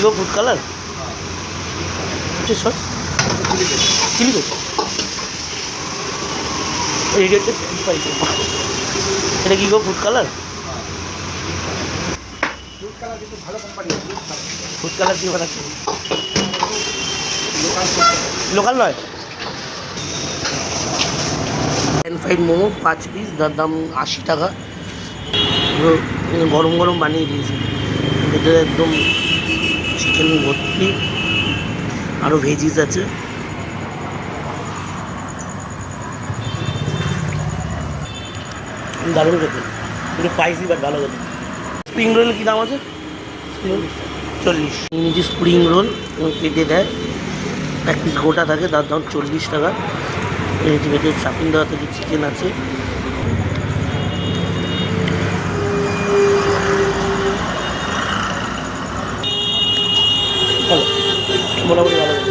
গো food colour sauce chilli তো এটা কি গো ফুড কালার? ফুড কালার কি বানাচ্ছে? লোকাল নয়। ফ্রাইড মোমো 5 পিস, যার দাম 80 টাকা। গরম গরম বানিয়ে দিয়েছি, ভেতরে একদম চিকেন ভর্তি, আরও ভেজিস আছে। দারুণ খেতে, একটু স্পাইসি বাট ভালো খেতে। স্প্রিং রোলের কী দাম আছে? 40। নিচে স্প্রিং রোল কেটে দেয়, 1 পিস গোটা থাকে, তার দাম 40 টাকা। ভেতরে চাপিং দেওয়া থেকে চিকেন আছে। মোটামুটি ভালো।